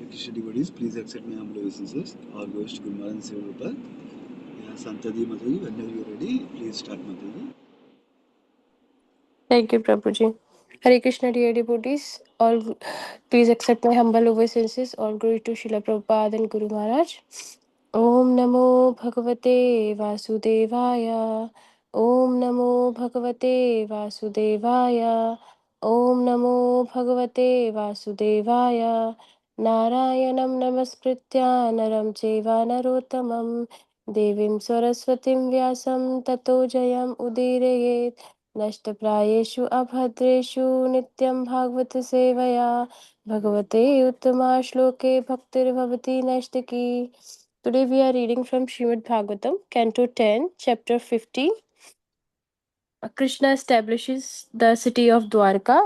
Krishna devotees, please accept my humble obeisances. All goes to Guru Maharaj and Seva Prabhupada. Yeah, Santadi Mataji, whenever you're ready, please start Mataji. Thank you, Prabhuji. Hare Krishna, dear devotees. All please accept my humble obeisances. All glory to Srila Prabhupada and Guru Maharaj. Om Namo Bhagavate Vasudevaya. Om Namo Bhagavate Vasudevaya. Om Namo Bhagavate Vasudevaya. Narayanam Namaskritya Naram Cheva Narottamam Devim Saraswatim Vyasam Tato Jayam Udirayet नष्टप्रायेषु अभद्रेषु नित्यं भागवत सेवया भगवते उत्तमाश्लोके भक्तिर्भवति नैष्टिकी. Today we are reading from Srimad Bhagavatam, Canto 10, Chapter 50. Krishna establishes the city of Dwarka,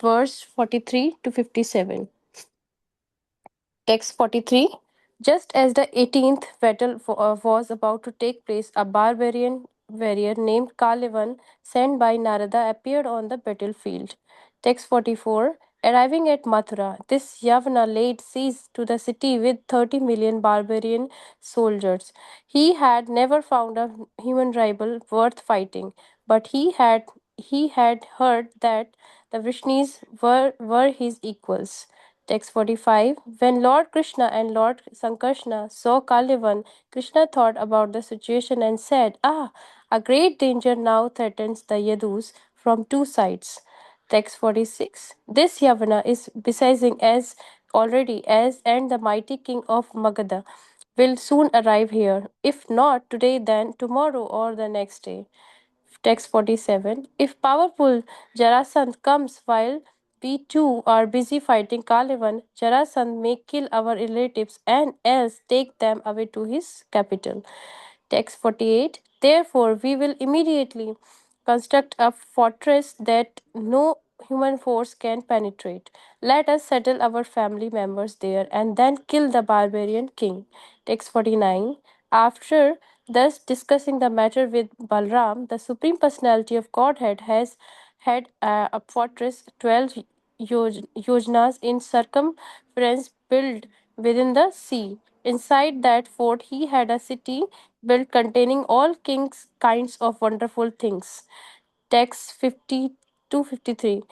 verse 43 to 57. Text 43. Just as the 18th battle was about to take place, a barbarian warrior named Kalevan, sent by Narada, appeared on the battlefield. Text 44. Arriving at Mathura, this Yavana laid siege to the city with 30 million barbarian soldiers. He had never found a human rival worth fighting, but he had heard that the Vishnus were his equals. Text 45. When Lord Krishna and Lord Sankarsana saw Kalivan, Krishna thought about the situation and said, "Ah, a great danger now threatens the Yadus from two sides." Text 46. This Yavana is besieging as already as and the mighty king of Magadha will soon arrive here. If not today, then tomorrow or the next day. Text 47. If powerful Jarasandh comes while we too are busy fighting Kalevan, Jarasandh may kill our relatives and else take them away to his capital. Text 48. Therefore, we will immediately construct a fortress that no human force can penetrate. Let us settle our family members there and then kill the barbarian king. Text 49. After thus discussing the matter with Balram, the Supreme Personality of Godhead has had a fortress 12 yojnas in circumference built within the sea. Inside that fort, he had a city built containing all king's kinds of wonderful things. Text 50 to 53.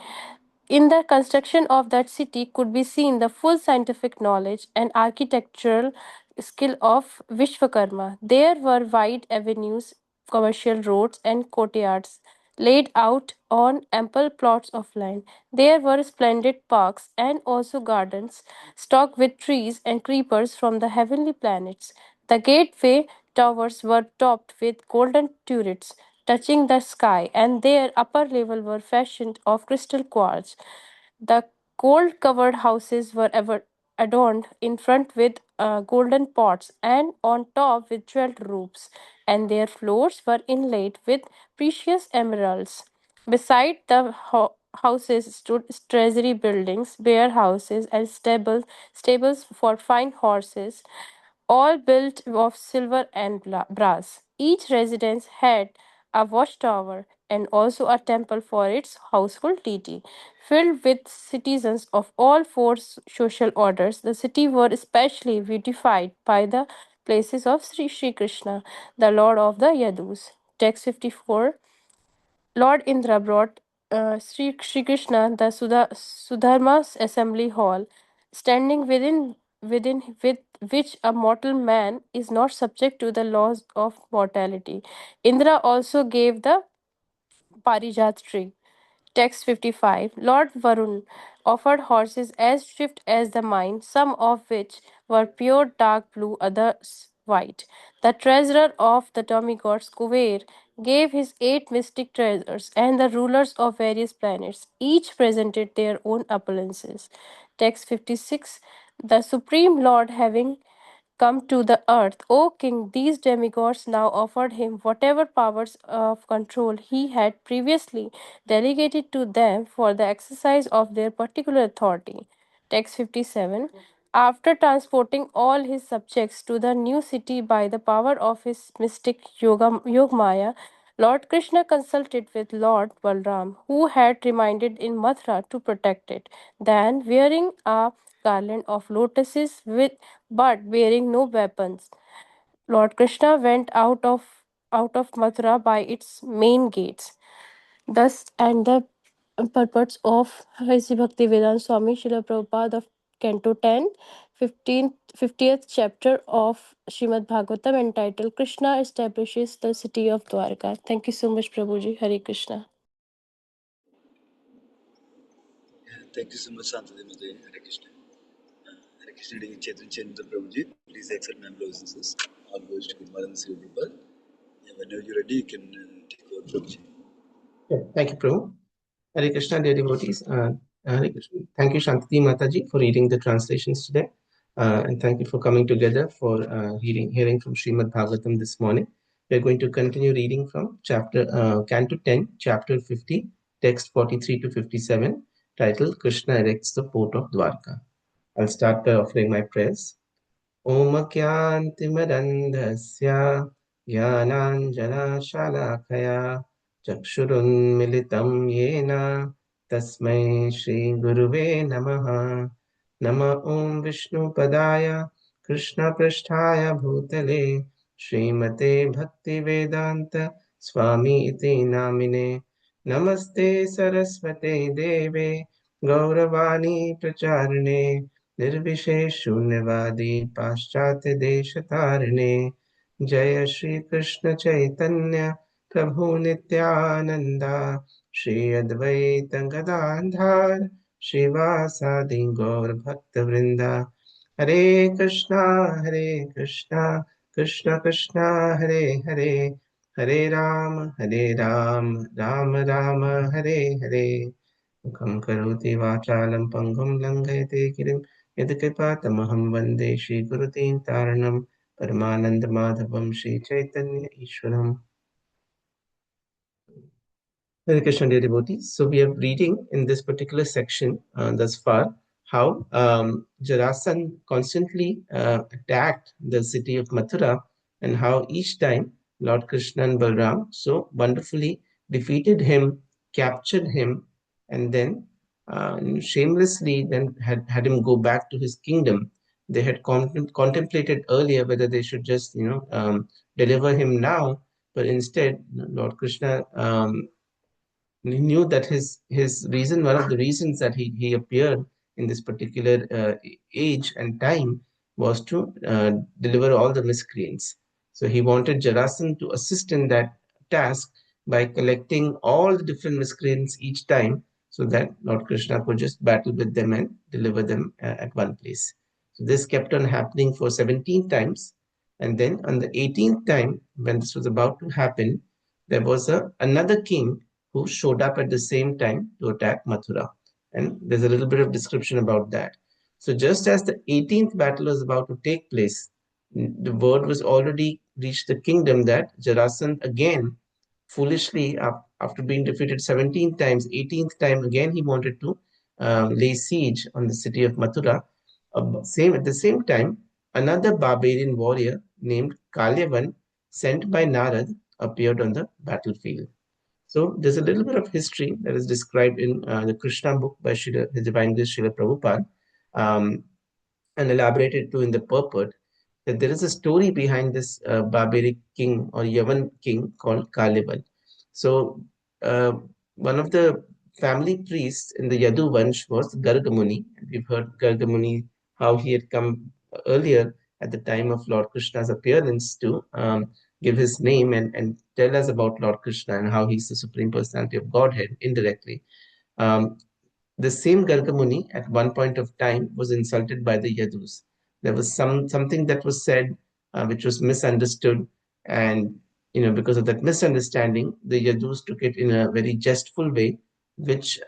In the construction of that city could be seen the full scientific knowledge and architectural skill of Vishwakarma. There were wide avenues, commercial roads, and courtyards laid out on ample plots of land. There were splendid parks and also gardens stocked with trees and creepers from the heavenly planets. The gateway towers were topped with golden turrets touching the sky, and their upper level were fashioned of crystal quartz. The gold covered houses were ever adorned in front with golden pots and on top with jeweled roofs, and their floors were inlaid with precious emeralds. Beside the houses stood treasury buildings, warehouses, and stables for fine horses, all built of silver and brass. Each residence had a watchtower and also a temple for its household deity. Filled with citizens of all four social orders, the city was especially beautified by the places of Sri Krishna, the Lord of the Yadus. Text 54. Lord Indra brought Sri Krishna the Sudharma's assembly hall, standing within with which a mortal man is not subject to the laws of mortality. Indra also gave the Parijat tree. Text 55. Lord Varun offered horses as swift as the mine, some of which were pure dark blue, others white. The treasurer of the demigods, Kuver, gave his 8 mystic treasures, and the rulers of various planets each presented their own opulences. Text 56. The Supreme Lord, having come to the earth. O king, these demigods now offered him whatever powers of control he had previously delegated to them for the exercise of their particular authority. Text 57. After transporting all his subjects to the new city by the power of his mystic Yogmaya, Lord Krishna consulted with Lord Balram, who had remained in Mathura to protect it. Then, wearing a garland of lotuses but bearing no weapons. Lord Krishna went out of Mathura by its main gates. Thus, and the purports of His Bhaktivedanta Swami Srila Prabhupada of Canto 10, 50th chapter of Srimad Bhagavatam entitled Krishna establishes the city of Dwarka. Thank you so much, Prabhuji. Hare Krishna. Thank you so much, Santadi Madhuri. Hare Krishna. Hare Krishna, dear Chaitanya Chandra Prabhuji. Please accept my obeisances. All goes to Good Madan Sri Prabhupada. Yeah, whenever you're ready, you can take over, Prabhuji. Thank you, Prabhu. Hare Krishna, dear devotees. Hare Krishna. Thank you, Shantati Mataji, for reading the translations today. And thank you for coming together for hearing from Srimad Bhagavatam this morning. We're going to continue reading from Canto 10, Chapter 50, text 43 to 57, titled Krishna erects the port of Dwarka. I'll start by offering my prayers. ओमज्ञान्तिमरन्धस्य ज्ञानाञ्जनशलाकया चक्षुरुन्मिलितं येन तस्मै श्रीगुरुवे नमः। नम ॐ विष्णुपदाय कृष्णपृष्ठाय भूतले श्रीमते भक्तिवेदान्त स्वामी इति नामिने। नमस्ते सरस्वते देवे गौरवाणी प्रचारिणे निर्विशेष शून्यवादी पाश्चात्य देश तारिणे। जय श्री कृष्ण चैतन्य प्रभु नित्यानंदा श्री अद्वैत गदाधर श्रीवासादि गौर भक्त वृंदा। हरे कृष्णा कृष्ण कृष्ण हरे हरे, हरे राम राम राम हरे हरे। मुखं करोति वाचालं पङ्गुं लङ्घयते गिरिं यत्कृपातमहं वन्दे श्रीगुरुतीं तारणं परमानन्दमाधवं Sri Chaitanya ईश्वरम्। Hare Krishna, dear devotees. So we are reading in this particular section thus far how Jarasandha constantly attacked the city of Mathura, and how each time Lord Krishna and Balram so wonderfully defeated him, captured him, and then shamelessly then had him go back to his kingdom. They had contemplated earlier whether they should just deliver him now, but instead Lord Krishna he knew that his reason, one of the reasons that he appeared in this particular age and time, was to deliver all the miscreants. So he wanted Jarasandha to assist in that task by collecting all the different miscreants each time, so that Lord Krishna could just battle with them and deliver them at one place. So this kept on happening for 17 times, and then on the 18th time, when this was about to happen, there was another king who showed up at the same time to attack Mathura. And there's a little bit of description about that. So just as the 18th battle was about to take place, the word was already reached the kingdom that Jarasandha again, foolishly, after being defeated 17 times, 18th time again he wanted to lay siege on the city of Mathura. At the same time, another barbarian warrior named Kalyavan, sent by Narad, appeared on the battlefield. So there's a little bit of history that is described in the Krishna book by His Divine Grace Srila Prabhupada, and elaborated too in the purport, that there is a story behind this barbaric king or Yavan king called Kalivan. So one of the family priests in the Yadu Vansh was Gargamuni. We've heard Gargamuni, how he had come earlier at the time of Lord Krishna's appearance to give his name and tell us about Lord Krishna and how he's the Supreme Personality of Godhead indirectly. Um, the same Gargamuni at one point of time was insulted by the Yadus. There was something that was said which was misunderstood, and because of that misunderstanding, the Yadus took it in a very jestful way, which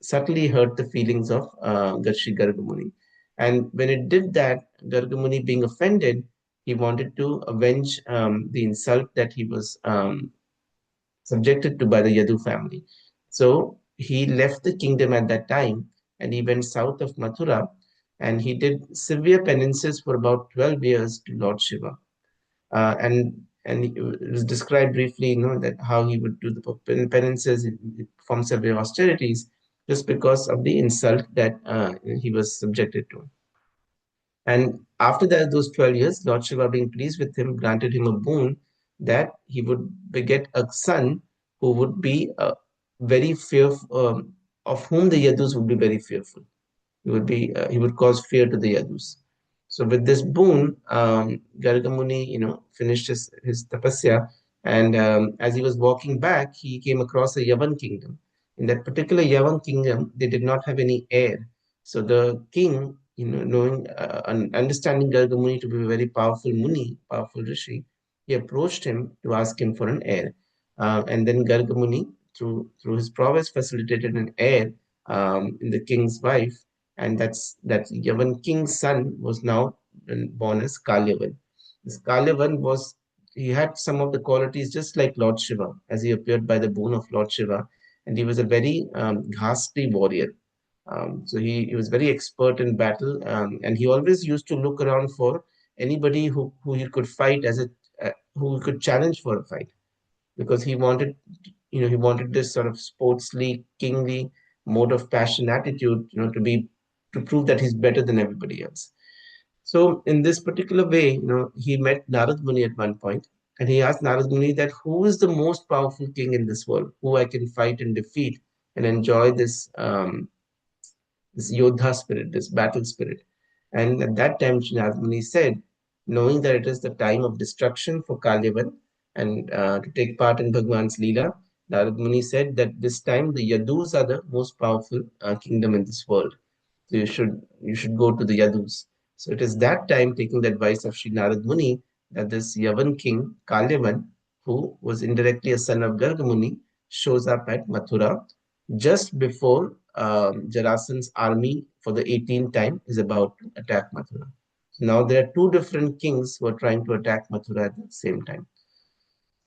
subtly hurt the feelings of Garshi Gargamuni. And when it did that, Gargamuni being offended, he wanted to avenge the insult that he was subjected to by the Yadu family. So he left the kingdom at that time and he went south of Mathura, and he did severe penances for about 12 years to Lord Shiva. And it was described briefly, that how he would do the penances, he perform severe austerities, just because of the insult that he was subjected to. And after that, those 12 years, Lord Shiva, being pleased with him, granted him a boon that he would beget a son who would be very fearful, of whom the Yadus would be very fearful. He would cause fear to the Yadus. So with this boon, Garga Muni, finished his tapasya, and as he was walking back, he came across a Yavan kingdom. In that particular Yavan kingdom, they did not have any heir. So the king, knowing, understanding Garga Muni to be a very powerful Muni, powerful Rishi, he approached him to ask him for an heir. And then Garga Muni, through his prowess, facilitated an heir in the king's wife, and that Yavan king's son was now born as Kalyavan. This Kalyavan he had some of the qualities just like Lord Shiva, as he appeared by the boon of Lord Shiva, and he was a very ghastly warrior. So he was very expert in battle, and he always used to look around for anybody who he could fight who he could challenge for a fight, because he wanted this sort of sportsly, kingly mode of passion attitude, to prove that he's better than everybody else. So in this particular way, he met Narad Muni at one point, and he asked Narad Muni that who is the most powerful king in this world, who I can fight and defeat and enjoy this Yodha spirit, this battle spirit. And at that time, Narad Muni said, knowing that it is the time of destruction for Kalyavan and to take part in Bhagwan's Leela, Narad Muni said that this time the Yadus are the most powerful kingdom in this world. So you should go to the Yadus. So it is that time, taking the advice of Sri Narad Muni, that this Yavan king Kalyavan, who was indirectly a son of Garga Muni, shows up at Mathura just before Jarasan's army for the 18th time is about to attack Mathura. So now there are two different kings who are trying to attack Mathura at the same time.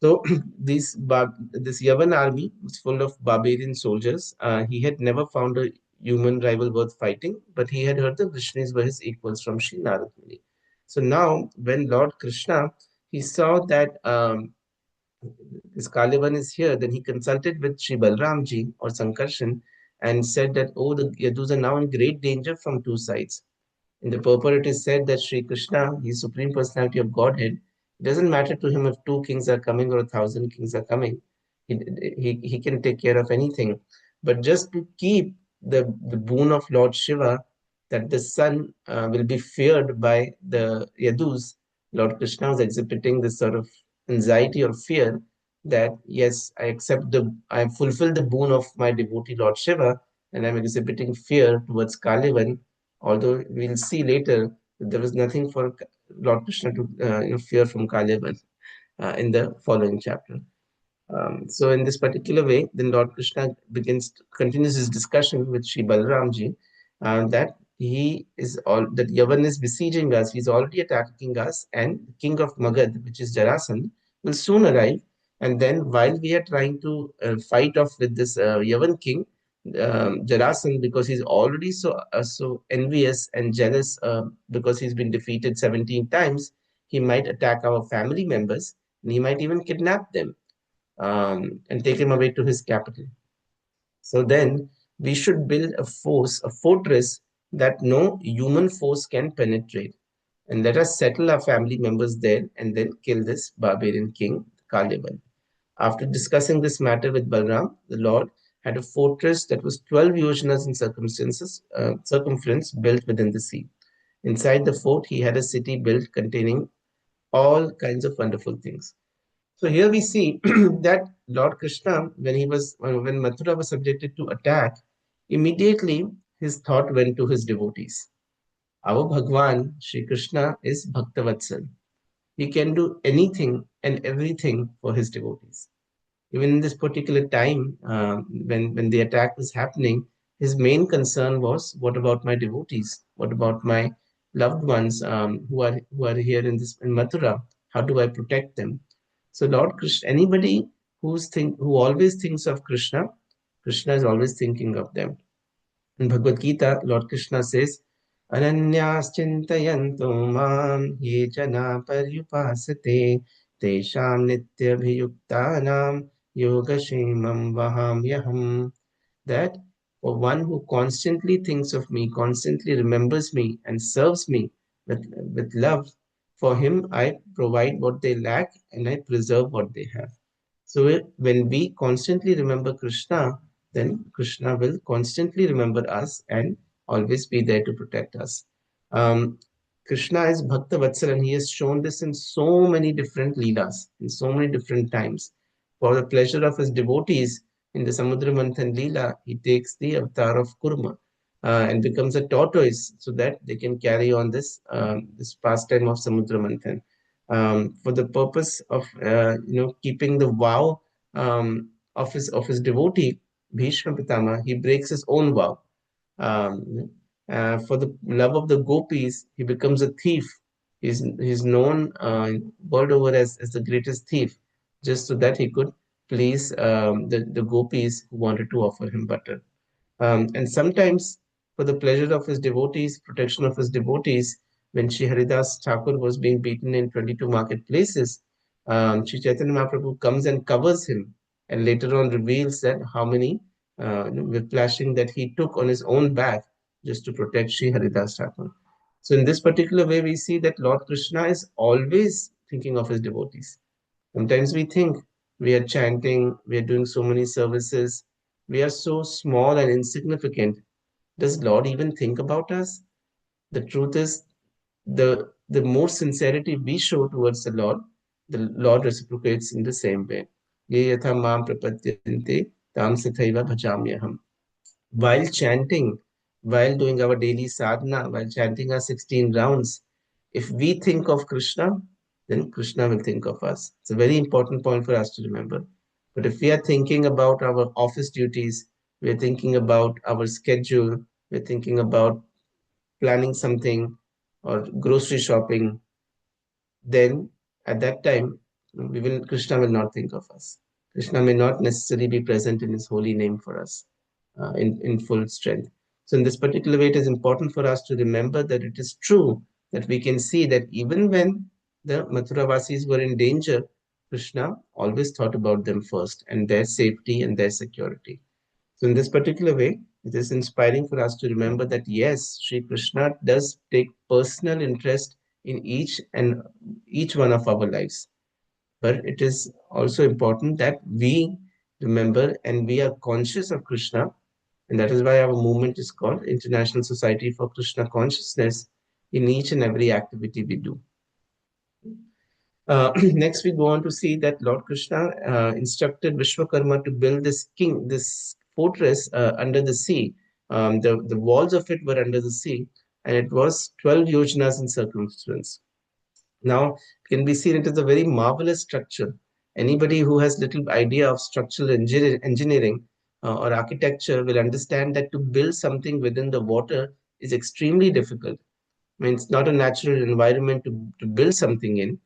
So this Yavan army was full of barbarian soldiers. He had never found a human rival worth fighting, but he had heard the Vishnus were his equals from Sri Narad Muni. So now, when Lord Krishna, he saw that this Kalivan is here, then he consulted with Sri Balramji or Sankarshan and said that, oh, the Yadus are now in great danger from two sides. In the purport, it is said that Sri Krishna, the Supreme Personality of Godhead, it doesn't matter to him if 2 kings are coming or 1,000 kings are coming. He can take care of anything. But just to keep the boon of Lord Shiva, that the sun will be feared by the Yadus, Lord Krishna was exhibiting this sort of anxiety or fear that, yes, I have fulfilled the boon of my devotee Lord Shiva, and I'm exhibiting fear towards Kalivan, although we'll see later that there was nothing for Lord Krishna to fear from Kalyavan in the following chapter. So in this particular way, then Lord Krishna continues his discussion with Sri Balramji, that that Yavan is besieging us. He's already attacking us, and the king of Magad, which is Jarasandh, will soon arrive. And then while we are trying to fight off with this Yavan king, Jarasandh, because he's already so envious and jealous because he's been defeated 17 times, he might attack our family members, and he might even kidnap them and take him away to his capital. So then we should build a fortress that no human force can penetrate. And let us settle our family members there and then kill this barbarian king, Kalyavan. After discussing this matter with Balram, the Lord had a fortress that was 12 yojanas in circumference built within the sea. Inside the fort, he had a city built containing all kinds of wonderful things. So here we see that Lord Krishna, when Mathura was subjected to attack, immediately his thought went to his devotees. Our Bhagwan, Sri Krishna, is Bhaktavatsal. He can do anything and everything for his devotees. Even in this particular time, when the attack was happening, his main concern was, what about my devotees? What about my loved ones who are here in Mathura? How do I protect them? So Lord Krishna, anybody who always thinks of Krishna, Krishna is always thinking of them. In Bhagavad Gita, Lord Krishna says, Ananyas chintayanto mam ye jana paryupasate tesham nityabhiyuktanam yogashemam vahamyaham. That For one who constantly thinks of me, constantly remembers me, and serves me with love, for him I provide what they lack and I preserve what they have. So when we constantly remember Krishna, then Krishna will constantly remember us and always be there to protect us. Um, Krishna is Bhakta Vatsal, and he has shown this in so many different leelas, in so many different times. For the pleasure of his devotees, in the Samudra Manthan Leela, he takes the avatar of Kurma and becomes a tortoise so that they can carry on this pastime of Samudra Manthan. For the purpose of keeping the vow of his devotee Bhishma Pitama, he breaks his own vow. For the love of the gopis, he becomes a thief. He's known world over as the greatest thief, just so that he could please the gopis who wanted to offer him butter. And sometimes, for the pleasure of his devotees, protection of his devotees, when Sri Haridas Thakur was being beaten in 22 marketplaces, Sri Chaitanya Mahaprabhu comes and covers him, and later on reveals that how many whiplashing that he took on his own back just to protect Sri Haridas Thakur. So, in this particular way, we see that Lord Krishna is always thinking of his devotees. Sometimes we think we are chanting, we are doing so many services, we are so small and insignificant. Does Lord even think about us? The truth is, the more sincerity we show towards the Lord reciprocates in the same way. Ye yatha mam prapadyante tam sathaiva bhajamyaham. While chanting, while doing our daily sadhana, while chanting our 16 rounds, if we think of Krishna, then Krishna will think of us. It's a very important point for us to remember. But if we are thinking about our office duties, we're thinking about our schedule, we're thinking about planning something or grocery shopping, then at that time Krishna will not think of us. Krishna may not necessarily be present in his holy name for us in full strength. So in this particular way, it is important for us to remember that it is true that we can see that even when the Mathuravasis were in danger, Krishna always thought about them first and their safety and their security. So in this particular way, it is inspiring for us to remember that yes, Sri Krishna does take personal interest in each one of our lives. But it is also important that we remember and we are conscious of Krishna, and that is why our movement is called International Society for Krishna Consciousness in each and every activity we do. Next, we go on to see that Lord Krishna instructed Vishwakarma to build this fortress under the sea. The walls of it were under the sea, and it was 12 yojanas in circumference. Now, it can be seen it is a very marvelous structure. Anybody who has little idea of structural engineering or architecture will understand that to build something within the water is extremely difficult. I mean, it's not a natural environment to build something in.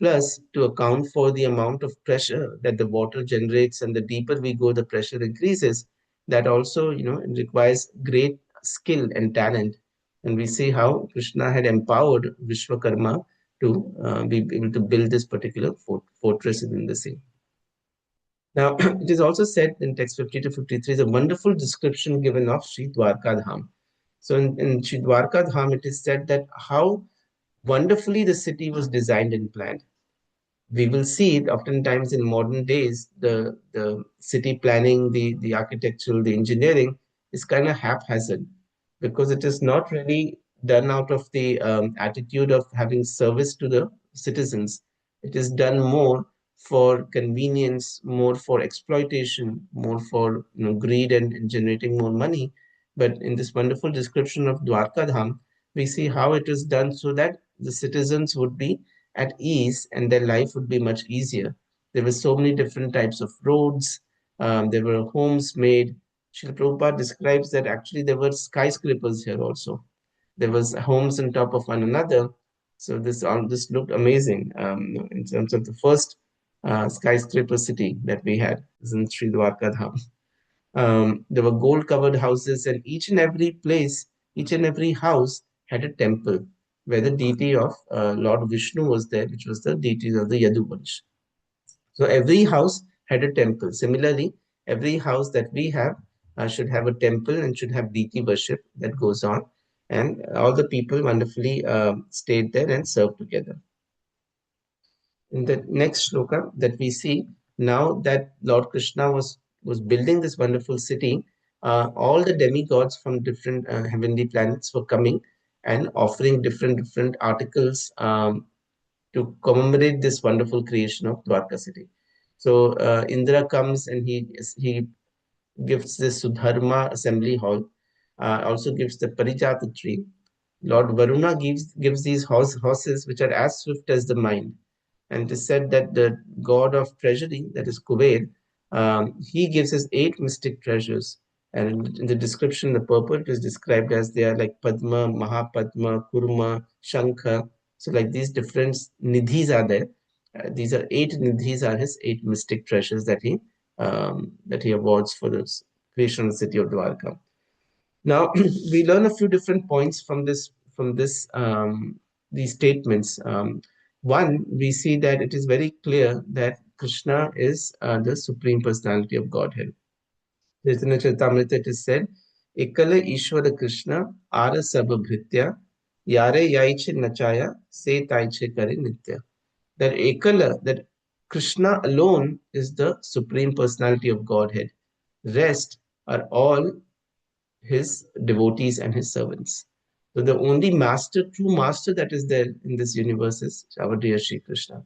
Plus, to account for the amount of pressure that the water generates, and the deeper we go, the pressure increases. That also, it requires great skill and talent. And we see how Krishna had empowered Vishwakarma to be able to build this particular fortress in the sea. Now, it is also said in text 50 to 53 is a wonderful description given of Sri Dwarka Dham. So in Sri Dwarka Dham, it is said that how wonderfully the city was designed and planned. We will see it oftentimes in modern days, the city planning, the architectural, the engineering is kind of haphazard because it is not really done out of the attitude of having service to the citizens. It is done more for convenience, more for exploitation, more for greed and generating more money. But in this wonderful description of Dwarka Dham, we see how it is done so that the citizens would be at ease and their life would be much easier. There were so many different types of roads. There were homes made. Srila Prabhupada describes that actually there were skyscrapers here also. There was homes on top of one another. So this looked amazing in terms of the first skyscraper city that we had is in Sri Dwarka Dham. There were gold covered houses, and each and every place, each and every house had a temple where the deity of Lord Vishnu was there, which was the deity of the Yaduvansh. So every house had a temple. Similarly, every house that we have should have a temple and should have deity worship that goes on. And all the people wonderfully stayed there and served together. In the next shloka that we see, now that Lord Krishna was building this wonderful city, all the demigods from different heavenly planets were coming and offering different articles to commemorate this wonderful creation of Dwarka city. So Indra comes and he gives this Sudharma assembly hall, also gives the Parijata tree. Lord Varuna gives these horses which are as swift as the mind. And it is said that the god of treasury, that is Kuber, he gives us 8 mystic treasures. And in the description, the purport is described as they are like Padma, Mahapadma, Kurma, Shankha. So like these different nidhis are there. These are 8 nidhis are his 8 mystic treasures that he awards for the creation of the city of Dwarka. Now we learn a few different points from this these statements. One, we see that it is very clear that Krishna is the supreme personality of Godhead. Chaitanya Charitamrita, it is said, Ekala Ishvara Krishna Ara Sabhabhritya Yare Yaiche Nachaya Se Taiche Kare Nitya. That Ekala, that Krishna alone is the supreme personality of Godhead. Rest are all his devotees and his servants. So the only master, true master that is there in this universe is our dear Shri Krishna.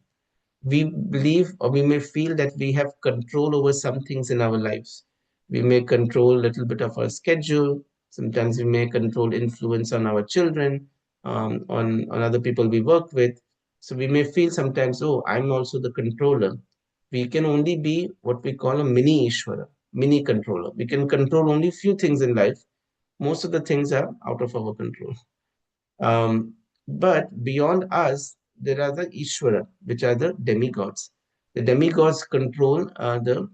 We believe or we may feel that we have control over some things in our lives. We may control a little bit of our schedule. Sometimes we may control influence on our children, on other people we work with. So we may feel sometimes, oh, I'm also the controller. We can only be what we call a mini Ishvara, mini controller. We can control only few things in life. Most of the things are out of our control. Um, but beyond us, there are the Ishvara, which are the demigods. The demigods control the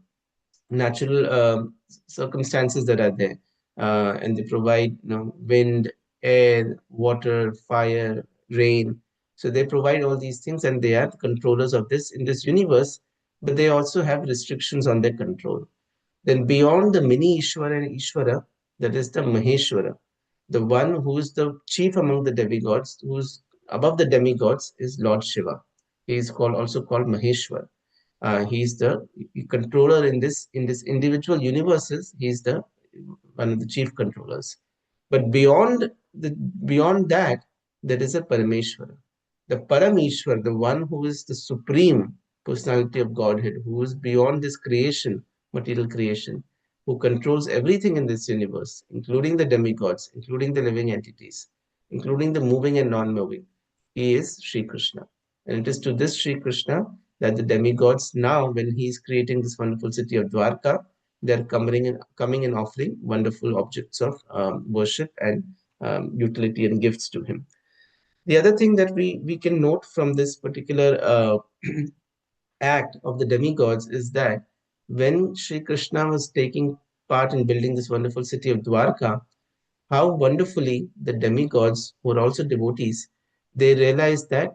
natural circumstances that are there, and they provide wind, air, water, fire, rain. So they provide all these things, and they are the controllers of this in this universe. But they also have restrictions on their control. Then beyond the mini Ishvara and Ishvara, that is the Maheshwara, the one who is the chief among the demigods, who's above the demigods, is Lord Shiva. He is also called Maheshwar. He is the controller in this individual universes. He is the one of the chief controllers. But beyond that, there is a Parameshwara. The Parameshwar, the one who is the supreme personality of Godhead, who is beyond this creation, material creation, who controls everything in this universe, including the demigods, including the living entities, including the moving and non-moving. He is Sri Krishna. And it is to this Sri Krishna that the demigods now, when he is creating this wonderful city of Dwarka, they're coming and offering wonderful objects of worship and utility and gifts to him. The other thing that we can note from this particular act of the demigods is that when Sri Krishna was taking part in building this wonderful city of Dwarka, how wonderfully the demigods, who are also devotees, they realized that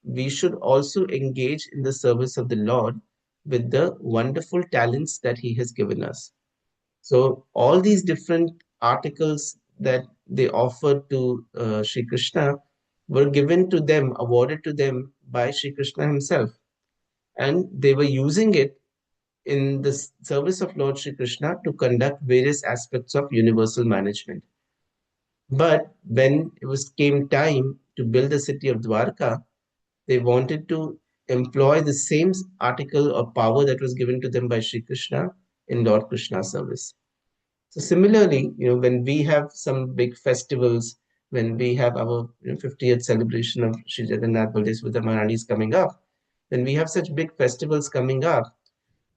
we should also engage in the service of the Lord with the wonderful talents that he has given us. So all these different articles that they offered to Sri Krishna were given to them, awarded to them by Sri Krishna himself. And they were using it in the service of Lord Sri Krishna to conduct various aspects of universal management. But when came time to build the city of Dwarka, they wanted to employ the same article or power that was given to them by Sri Krishna in Lord Krishna's service. So similarly, when we have some big festivals, when we have our 50th celebration of Sri Jagannath Baldeswara Maharani is coming up, when we have such big festivals coming up,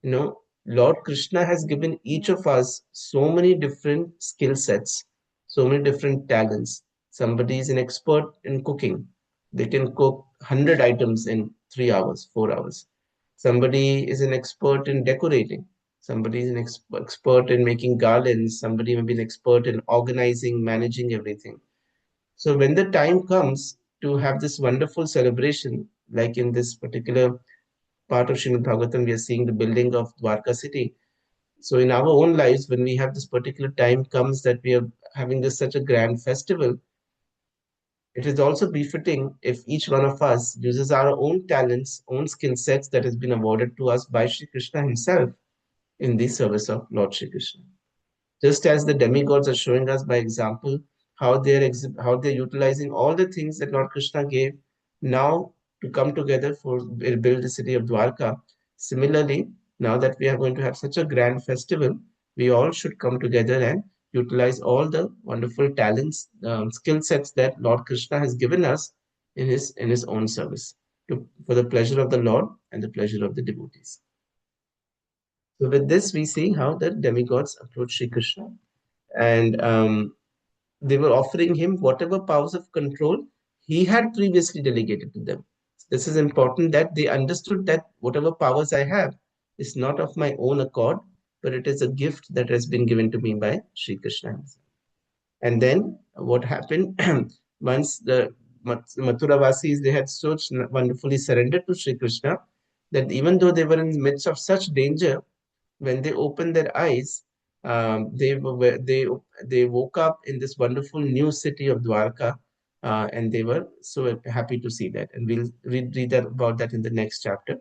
Lord Krishna has given each of us so many different skill sets, so many different talents. Somebody is an expert in cooking. They can cook 100 items in 3 hours, 4 hours. Somebody is an expert in decorating. Somebody is an expert in making garlands. Somebody may be an expert in organizing, managing everything. So when the time comes to have this wonderful celebration, like in this particular part of Srimad Bhagavatam, we are seeing the building of Dwarka city. So in our own lives, when we have this particular time comes that we are having this such a grand festival, it is also befitting if each one of us uses our own talents, own skill sets that has been awarded to us by Sri Krishna himself in the service of Lord Sri Krishna. Just as the demigods are showing us by example how they're utilizing all the things that Lord Krishna gave now to come together for build the city of Dwarka. Similarly, now that we are going to have such a grand festival, we all should come together and utilize all the wonderful talents, skill sets that Lord Krishna has given us in his own service for the pleasure of the Lord and the pleasure of the devotees. So with this, we see how the demigods approach Sri Krishna, and they were offering him whatever powers of control he had previously delegated to them. This is important that they understood that whatever powers I have is not of my own accord, but it is a gift that has been given to me by Sri Krishna himself. And then what happened once the Mathuravasis, they had so wonderfully surrendered to Sri Krishna that even though they were in the midst of such danger, when they opened their eyes, they woke up in this wonderful new city of Dwarka, and they were so happy to see that. And we'll read that about that in the next chapter.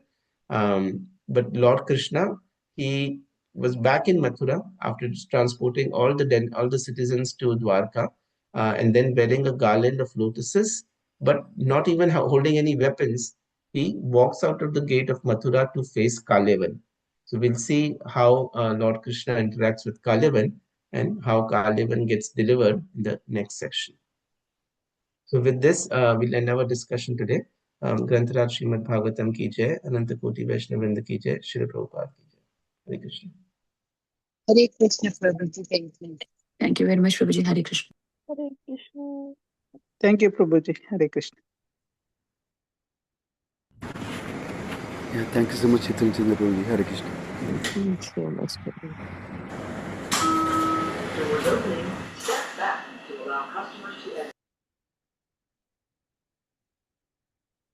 But Lord Krishna, he was back in Mathura after transporting all the citizens to Dwarka, and then wearing a garland of lotuses, but not even holding any weapons. He walks out of the gate of Mathura to face Kalevan. So we'll see how Lord Krishna interacts with Kalevan and how Kalevan gets delivered in the next section. So with this, we'll end our discussion today. Grantaraj Srimad Bhagavatam ki jai, Ananta Koti Vaishnavrinda ki jai, Shri Prabhupada ki jai. Hare Krishna. Hare Krishna, Prabhuji. Thank you. Thank you very much, Prabhuji. Hare Krishna. Hare Krishna. Thank you, Prabhuji. Hare Krishna. Yeah, thank you so much, Chaitanya Chandra Prabhuji. Hare Krishna. Thank you so much, Prabhuji.